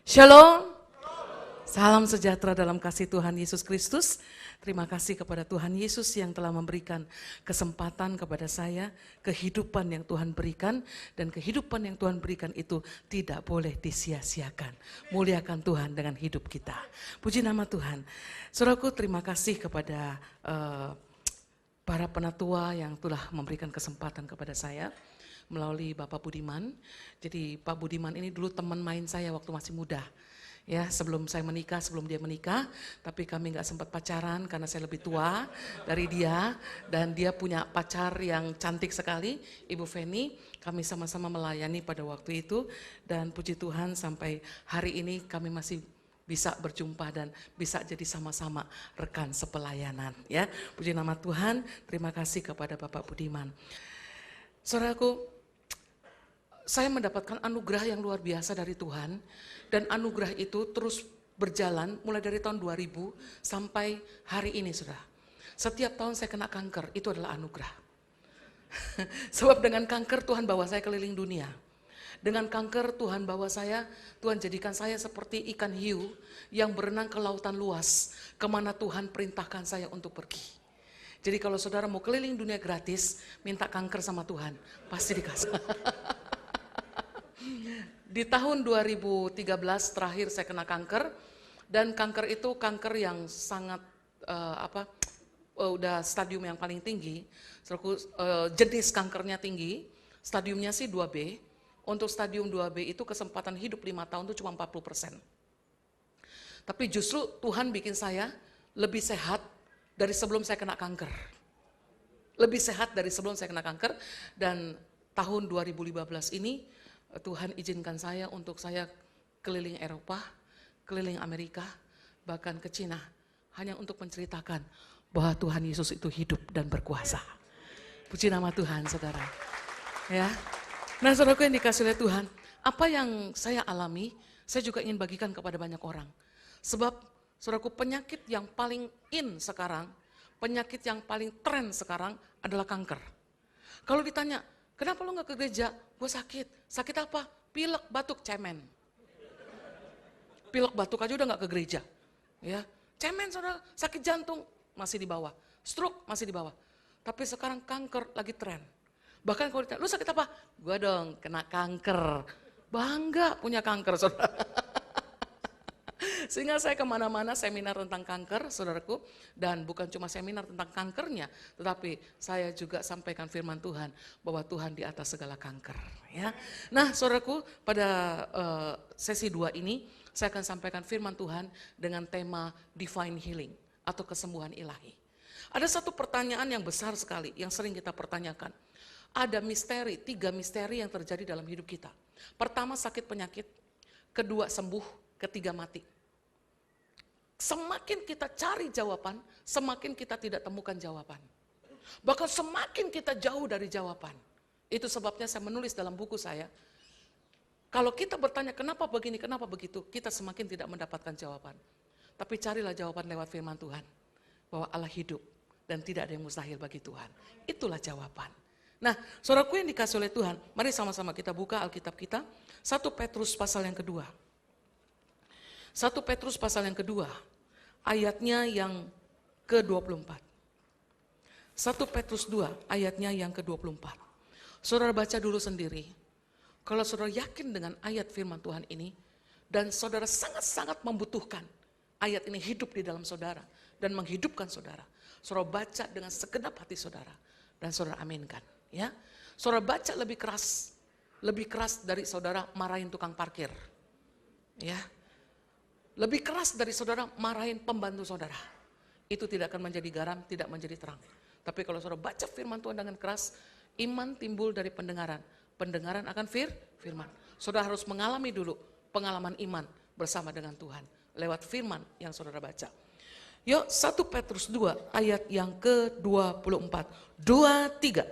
Shalom, salam sejahtera dalam kasih Tuhan Yesus Kristus. Terima kasih kepada Tuhan Yesus yang telah memberikan kesempatan kepada saya, kehidupan yang Tuhan berikan, dan kehidupan yang Tuhan berikan itu tidak boleh disia-siakan. Muliakan Tuhan dengan hidup kita. Puji nama Tuhan. Saudaraku, terima kasih kepada para penatua yang telah memberikan kesempatan kepada saya melalui Bapak Budiman. Jadi Pak Budiman ini dulu teman main saya waktu masih muda. Ya, sebelum saya menikah, sebelum dia menikah, tapi kami nggak sempat pacaran karena saya lebih tua dari dia dan dia punya pacar yang cantik sekali, Ibu Feni. Kami sama-sama melayani pada waktu itu dan puji Tuhan sampai hari ini kami masih bisa berjumpa dan bisa jadi sama-sama rekan sepelayanan. Ya, puji nama Tuhan. Terima kasih kepada Bapak Budiman. Saudaraku, saya mendapatkan anugerah yang luar biasa dari Tuhan dan anugerah itu terus berjalan mulai dari tahun 2000 sampai hari ini, saudara. Setiap tahun saya kena kanker, itu adalah anugerah. Sebab dengan kanker Tuhan bawa saya keliling dunia. Dengan kanker Tuhan bawa saya, Tuhan jadikan saya seperti ikan hiu yang berenang ke lautan luas, kemana Tuhan perintahkan saya untuk pergi. Jadi kalau saudara mau keliling dunia gratis, minta kanker sama Tuhan, pasti dikasih. Di tahun 2013 terakhir saya kena kanker dan kanker itu kanker yang sangat udah stadium yang paling tinggi. Jenis kankernya tinggi, stadiumnya sih 2B. Untuk stadium 2B itu kesempatan hidup 5 tahun itu cuma 40%. Tapi justru Tuhan bikin saya lebih sehat dari sebelum saya kena kanker. Lebih sehat dari sebelum saya kena kanker dan tahun 2015 ini Tuhan izinkan saya untuk saya keliling Eropa, keliling Amerika, bahkan ke Cina. Hanya untuk menceritakan bahwa Tuhan Yesus itu hidup dan berkuasa. Puji nama Tuhan, saudara. Ya. Nah, saudaraku yang dikasih oleh Tuhan, apa yang saya alami, saya juga ingin bagikan kepada banyak orang. Sebab, saudaraku, penyakit yang paling in sekarang, penyakit yang paling tren sekarang adalah kanker. Kalau ditanya, kenapa lo gak ke gereja? Gue sakit. Sakit apa? Pilek, batuk, cemen. Pilek, batuk aja udah gak ke gereja. Ya, cemen saudara, sakit jantung masih di bawah. Stroke masih di bawah. Tapi sekarang kanker lagi tren. Bahkan kalau ditanya, lu sakit apa? Gue dong kena kanker. Bangga punya kanker saudara. Sehingga saya kemana-mana seminar tentang kanker, saudaraku. Dan bukan cuma seminar tentang kankernya, tetapi saya juga sampaikan firman Tuhan bahwa Tuhan di atas segala kanker. Ya. Nah, saudaraku, pada sesi 2 ini saya akan sampaikan firman Tuhan dengan tema Divine Healing atau kesembuhan ilahi. Ada satu pertanyaan yang besar sekali yang sering kita pertanyakan. Ada misteri, 3 misteri yang terjadi dalam hidup kita. Pertama sakit penyakit, kedua sembuh, ketiga mati. Semakin kita cari jawaban, semakin kita tidak temukan jawaban. Bahkan semakin kita jauh dari jawaban. Itu sebabnya saya menulis dalam buku saya, kalau kita bertanya kenapa begini, kenapa begitu, kita semakin tidak mendapatkan jawaban. Tapi carilah jawaban lewat firman Tuhan. Bahwa Allah hidup dan tidak ada yang mustahil bagi Tuhan. Itulah jawaban. Nah, saudaraku yang dikasih oleh Tuhan, mari sama-sama kita buka Alkitab kita. 1 Petrus pasal yang kedua. 1 Petrus pasal yang kedua, ayatnya yang ke-24. 1 Petrus 2, ayatnya yang ke-24. Saudara baca dulu sendiri. Kalau saudara yakin dengan ayat firman Tuhan ini, dan saudara sangat-sangat membutuhkan ayat ini hidup di dalam saudara, dan menghidupkan saudara. Saudara baca dengan segenap hati saudara, dan saudara aminkan. Ya, saudara baca lebih keras dari saudara marahin tukang parkir. Ya, lebih keras dari saudara marahin pembantu saudara. Itu tidak akan menjadi garam, tidak menjadi terang. Tapi kalau saudara baca firman Tuhan dengan keras, iman timbul dari pendengaran. Pendengaran akan firman. Saudara harus mengalami dulu pengalaman iman bersama dengan Tuhan. Lewat firman yang saudara baca. Yuk 1 Petrus 2 ayat yang ke-24. 2, 3.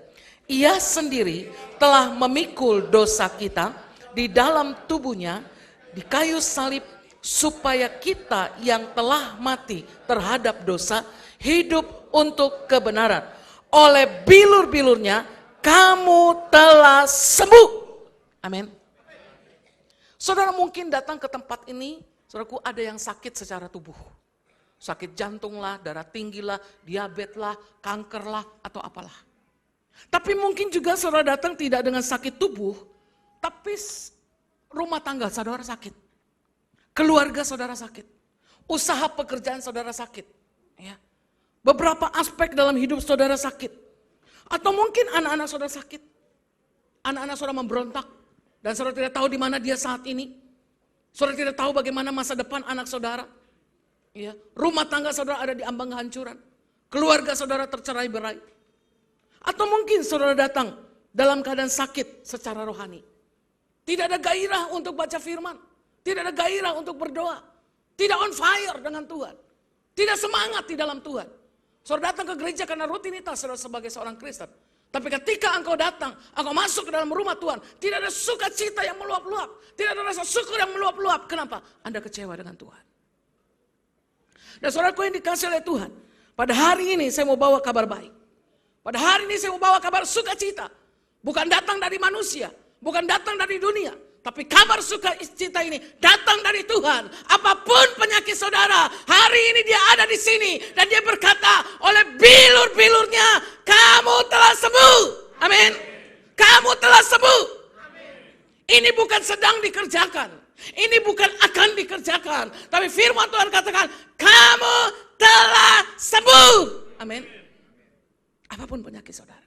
Ia sendiri telah memikul dosa kita di dalam tubuhnya di kayu salib, supaya kita yang telah mati terhadap dosa hidup untuk kebenaran. Oleh bilur-bilurnya kamu telah sembuh. Amin. Saudara mungkin datang ke tempat ini, saudaraku, ada yang sakit secara tubuh. Sakit jantung lah, darah tinggi lah, diabetes lah, kanker lah, atau apalah. Tapi mungkin juga saudara datang tidak dengan sakit tubuh, tapi rumah tangga saudara sakit. Keluarga saudara sakit. Usaha pekerjaan saudara sakit. Ya. Beberapa aspek dalam hidup saudara sakit. Atau mungkin anak-anak saudara sakit. Anak-anak saudara memberontak. Dan saudara tidak tahu di mana dia saat ini. Saudara tidak tahu bagaimana masa depan anak saudara. Ya. Rumah tangga saudara ada di ambang kehancuran. Keluarga saudara tercerai-berai. Atau mungkin saudara datang dalam keadaan sakit secara rohani. Tidak ada gairah untuk baca firman. Tidak ada gairah untuk berdoa. Tidak on fire dengan Tuhan. Tidak semangat di dalam Tuhan. Saudara datang ke gereja karena rutinitas saudara sebagai seorang Kristen. Tapi ketika engkau datang, engkau masuk ke dalam rumah Tuhan, tidak ada sukacita yang meluap-luap. Tidak ada rasa syukur yang meluap-luap. Kenapa? Anda kecewa dengan Tuhan. Dan saudaraku yang dikasih oleh Tuhan, pada hari ini saya mau bawa kabar baik. Pada hari ini saya mau bawa kabar sukacita. Bukan datang dari manusia, bukan datang dari dunia. Tapi kabar sukacita ini datang dari Tuhan. Apapun penyakit saudara, hari ini dia ada di sini. Dan dia berkata, oleh bilur-bilurnya, kamu telah sembuh. Amin. Kamu telah sembuh. Ini bukan sedang dikerjakan. Ini bukan akan dikerjakan. Tapi firman Tuhan katakan, kamu telah sembuh. Amin. Apapun penyakit saudara.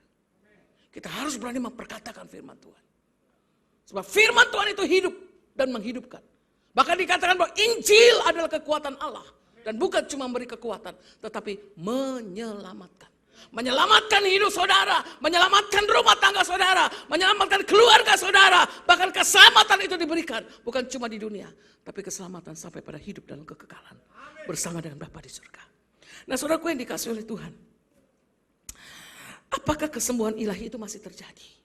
Kita harus berani memperkatakan firman Tuhan. Sebab firman Tuhan itu hidup dan menghidupkan. Bahkan dikatakan bahwa Injil adalah kekuatan Allah. Dan bukan cuma memberi kekuatan, tetapi menyelamatkan. Menyelamatkan hidup saudara, menyelamatkan rumah tangga saudara, menyelamatkan keluarga saudara. Bahkan keselamatan itu diberikan. Bukan cuma di dunia, tapi keselamatan sampai pada hidup dalam kekekalan. Bersama dengan Bapa di surga. Nah saudaraku yang dikasih oleh Tuhan. Apakah kesembuhan ilahi itu masih terjadi?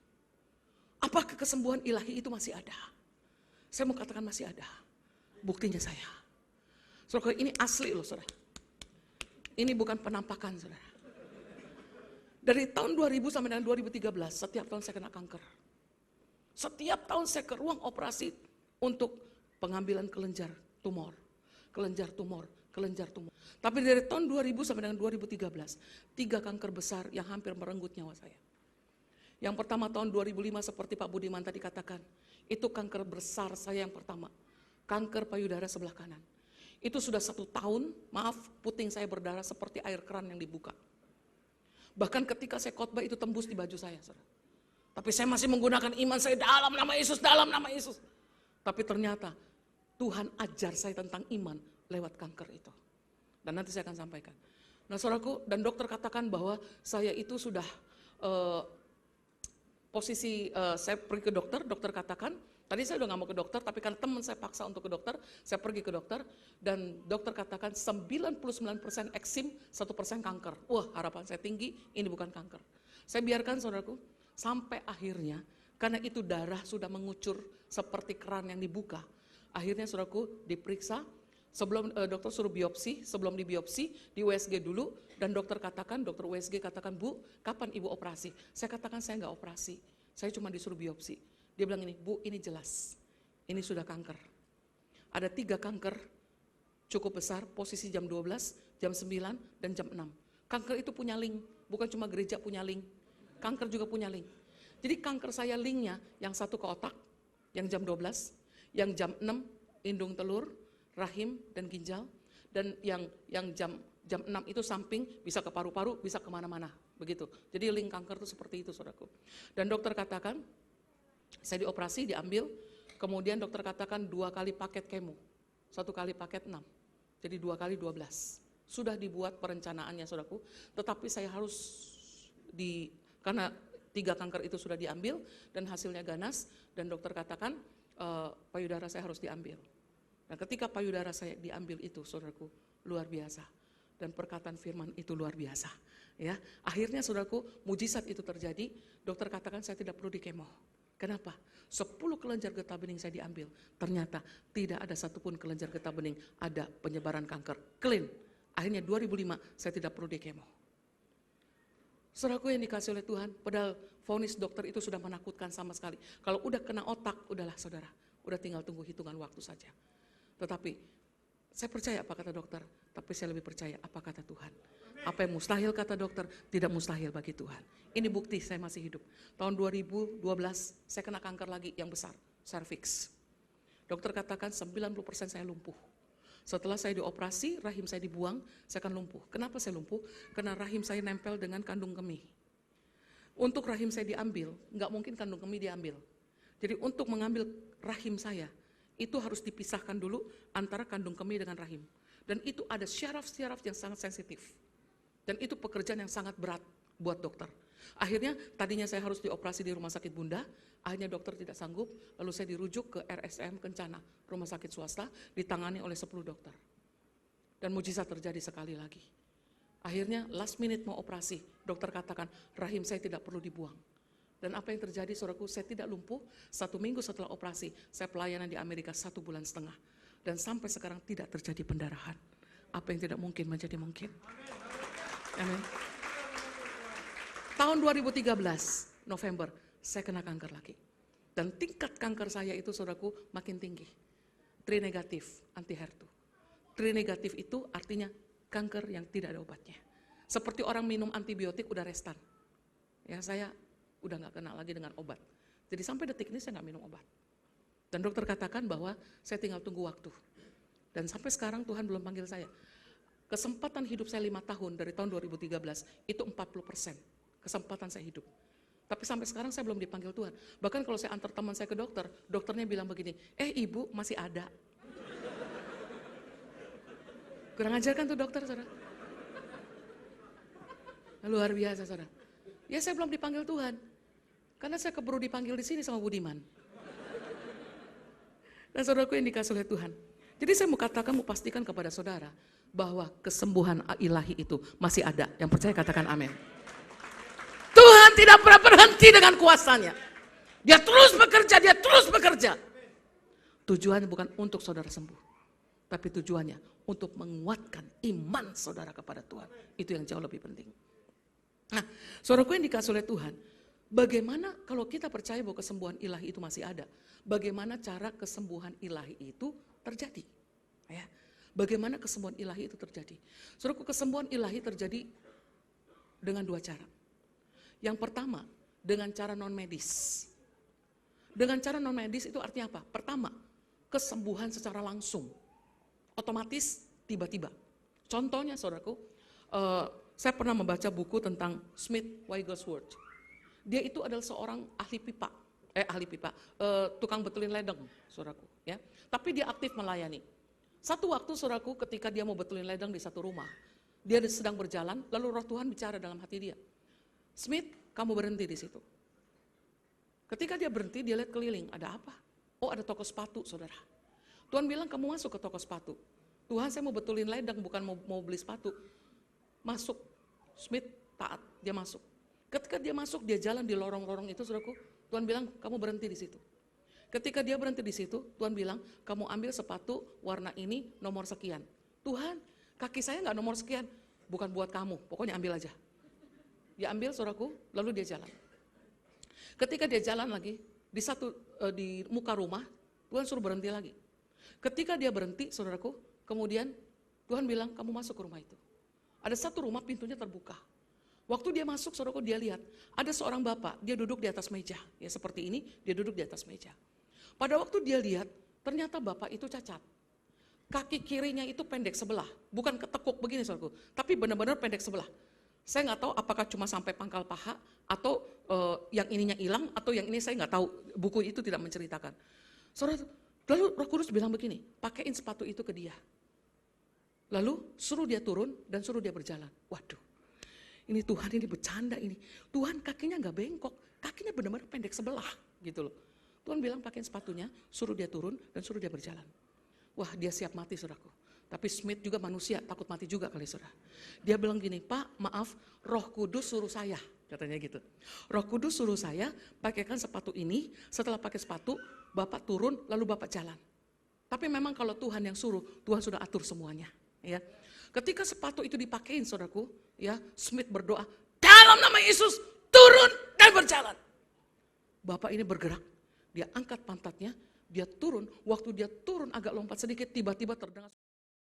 Apakah kesembuhan ilahi itu masih ada? Saya mau katakan masih ada. Buktinya saya. Saudara, ini asli loh saudara. Ini bukan penampakan saudara. Dari tahun 2000 sampai dengan 2013, setiap tahun saya kena kanker. Setiap tahun saya ke ruang operasi untuk pengambilan kelenjar tumor. Kelenjar tumor. Tapi dari tahun 2000 sampai dengan 2013, 3 kanker besar yang hampir merenggut nyawa saya. Yang pertama tahun 2005 seperti Pak Budiman tadi katakan, itu kanker besar saya yang pertama. Kanker payudara sebelah kanan. Itu sudah 1 tahun, maaf, puting saya berdarah seperti air keran yang dibuka. Bahkan ketika saya khotbah itu tembus di baju saya. Saudara. Tapi saya masih menggunakan iman saya dalam nama Yesus, dalam nama Yesus. Tapi ternyata Tuhan ajar saya tentang iman lewat kanker itu. Dan nanti saya akan sampaikan. Nah saudaraku, dan dokter katakan bahwa saya itu sudah saya pergi ke dokter, dokter katakan, tadi saya udah gak mau ke dokter, tapi kan teman saya paksa untuk ke dokter, saya pergi ke dokter, dan dokter katakan 99% eksim, 1% kanker. Wah harapan saya tinggi, ini bukan kanker. Saya biarkan saudaraku, sampai akhirnya, karena itu darah sudah mengucur seperti keran yang dibuka. Akhirnya saudaraku diperiksa, sebelum dokter suruh biopsi, sebelum dibiopsi, di USG dulu, dan dokter USG katakan, Bu, kapan ibu operasi? Saya katakan saya nggak operasi, saya cuma disuruh biopsi. Dia bilang ini, Bu, ini jelas, ini sudah kanker. Ada 3 kanker cukup besar, posisi jam 12, jam 9, dan jam 6. Kanker itu punya link, bukan cuma gereja punya link, kanker juga punya link. Jadi kanker saya linknya, yang satu ke otak, yang jam 12, yang jam 6, indung telur, rahim dan ginjal, dan yang jam 6 itu samping, bisa ke paru-paru, bisa kemana-mana, begitu. Jadi link kanker itu seperti itu saudaraku. Dan dokter katakan, saya dioperasi, diambil, kemudian dokter katakan 2 kali paket kemo, 1 kali paket 6, jadi 2 kali 12. Sudah dibuat perencanaannya saudaraku, tetapi saya harus karena 3 kanker itu sudah diambil, dan hasilnya ganas, dan dokter katakan payudara saya harus diambil. Nah ketika payudara saya diambil itu saudaraku luar biasa. Dan perkataan firman itu luar biasa. Ya, akhirnya saudaraku mujizat itu terjadi, dokter katakan saya tidak perlu dikemo. Kenapa? 10 kelenjar getah bening saya diambil. Ternyata tidak ada satupun kelenjar getah bening ada penyebaran kanker. Clean. Akhirnya 2005 saya tidak perlu dikemo. Saudaraku yang dikasih oleh Tuhan, padahal vonis dokter itu sudah menakutkan sama sekali. Kalau udah kena otak, udahlah saudara. Udah tinggal tunggu hitungan waktu saja. Tetapi saya percaya apa kata dokter, tapi saya lebih percaya apa kata Tuhan. Apa yang mustahil kata dokter, tidak mustahil bagi Tuhan. Ini bukti saya masih hidup. Tahun 2012 saya kena kanker lagi yang besar, serviks. Dokter katakan 90% saya lumpuh. Setelah saya dioperasi, rahim saya dibuang, saya akan lumpuh. Kenapa saya lumpuh? Karena rahim saya nempel dengan kandung kemih. Untuk rahim saya diambil, nggak mungkin kandung kemih diambil. Jadi untuk mengambil rahim saya, itu harus dipisahkan dulu antara kandung kemih dengan rahim. Dan itu ada syaraf-syaraf yang sangat sensitif. Dan itu pekerjaan yang sangat berat buat dokter. Akhirnya tadinya saya harus dioperasi di rumah sakit Bunda, akhirnya dokter tidak sanggup, lalu saya dirujuk ke RSM Kencana, rumah sakit swasta, ditangani oleh 10 dokter. Dan mujizat terjadi sekali lagi. Akhirnya last minute mau operasi, dokter katakan rahim saya tidak perlu dibuang. Dan apa yang terjadi saudaraku, saya tidak lumpuh, 1 minggu setelah operasi, saya pelayanan di Amerika 1,5 bulan. Dan sampai sekarang tidak terjadi pendarahan. Apa yang tidak mungkin menjadi mungkin. Amin. Tahun 2013, November, saya kena kanker lagi. Dan tingkat kanker saya itu saudaraku makin tinggi. 3 negatif, anti HER2. 3 negatif itu artinya kanker yang tidak ada obatnya. Seperti orang minum antibiotik udah restan. Ya, saya udah gak kena lagi dengan obat. Jadi sampai detik ini saya gak minum obat. Dan dokter katakan bahwa saya tinggal tunggu waktu. Dan sampai sekarang Tuhan belum panggil saya. Kesempatan hidup saya 5 tahun dari tahun 2013 itu 40% kesempatan saya hidup. Tapi sampai sekarang saya belum dipanggil Tuhan. Bahkan kalau saya antar teman saya ke dokter, dokternya bilang begini, ibu masih ada. Kurang ajar kan tuh dokter, saudara? Luar biasa, saudara. Ya saya belum dipanggil Tuhan. Karena saya keburu dipanggil di sini sama Budiman. Dan saudaraku yang dikasih oleh Tuhan. Jadi saya mau katakan, mau pastikan kepada saudara, bahwa kesembuhan ilahi itu masih ada. Yang percaya katakan amin. Tuhan tidak pernah berhenti dengan kuasanya. Dia terus bekerja, dia terus bekerja. Tujuannya bukan untuk saudara sembuh. Tapi tujuannya untuk menguatkan iman saudara kepada Tuhan. Itu yang jauh lebih penting. Nah, saudaraku yang dikasih oleh Tuhan, bagaimana kalau kita percaya bahwa kesembuhan ilahi itu masih ada? Bagaimana cara kesembuhan ilahi itu terjadi? Ya. Bagaimana kesembuhan ilahi itu terjadi? Saudaraku, kesembuhan ilahi terjadi dengan 2 cara. Yang pertama, dengan cara non-medis. Dengan cara non-medis itu artinya apa? Pertama, kesembuhan secara langsung. Otomatis, tiba-tiba. Contohnya, saudaraku, saya pernah membaca buku tentang Smith Wigglesworth. Dia itu adalah seorang tukang betulin ledeng, saudaraku. Ya. Tapi dia aktif melayani. Satu waktu, saudaraku, ketika dia mau betulin ledeng di satu rumah, dia sedang berjalan, lalu Roh Tuhan bicara dalam hati dia. Smith, kamu berhenti di situ. Ketika dia berhenti, dia lihat keliling, ada apa? Oh, ada toko sepatu, saudara. Tuhan bilang, kamu masuk ke toko sepatu. Tuhan, saya mau betulin ledeng, bukan mau beli sepatu. Masuk. Smith taat, dia masuk. Ketika dia masuk, dia jalan di lorong-lorong itu, saudaraku. Tuhan bilang, kamu berhenti di situ. Ketika dia berhenti di situ, Tuhan bilang, kamu ambil sepatu warna ini, nomor sekian. Tuhan, kaki saya nggak nomor sekian. Bukan buat kamu, pokoknya ambil aja. Dia ambil, saudaraku, lalu dia jalan. Ketika dia jalan lagi, di muka rumah, Tuhan suruh berhenti lagi. Ketika dia berhenti, saudaraku, kemudian Tuhan bilang, kamu masuk ke rumah itu. Ada satu rumah, pintunya terbuka. Waktu dia masuk, saudaraku, dia lihat, ada seorang bapak, dia duduk di atas meja. Ya seperti ini, dia duduk di atas meja. Pada waktu dia lihat, ternyata bapak itu cacat. Kaki kirinya itu pendek sebelah, bukan ketekuk begini, saudaraku, tapi benar-benar pendek sebelah. Saya nggak tahu apakah cuma sampai pangkal paha, atau yang ininya hilang, atau yang ini saya nggak tahu, buku itu tidak menceritakan. Saudara, lalu Roh Kudus bilang begini, pakaiin sepatu itu ke dia. Lalu suruh dia turun dan suruh dia berjalan. Waduh, ini Tuhan ini bercanda ini. Tuhan kakinya nggak bengkok, kakinya benar-benar pendek sebelah gitu loh. Tuhan bilang pakaiin sepatunya, suruh dia turun dan suruh dia berjalan. Wah, dia siap mati, saudaraku. Tapi Smith juga manusia, takut mati juga kali, saudara. Dia bilang gini, Pak, maaf, Roh Kudus suruh saya, katanya gitu. Roh Kudus suruh saya pakaikan sepatu ini, setelah pakai sepatu, Bapak turun, lalu Bapak jalan. Tapi memang kalau Tuhan yang suruh, Tuhan sudah atur semuanya. Ya. Ketika sepatu itu dipakein, saudaraku, ya, Smith berdoa, dalam nama Yesus, turun dan berjalan. Bapak ini bergerak, dia angkat pantatnya, dia turun, waktu dia turun agak lompat sedikit, tiba-tiba terdengar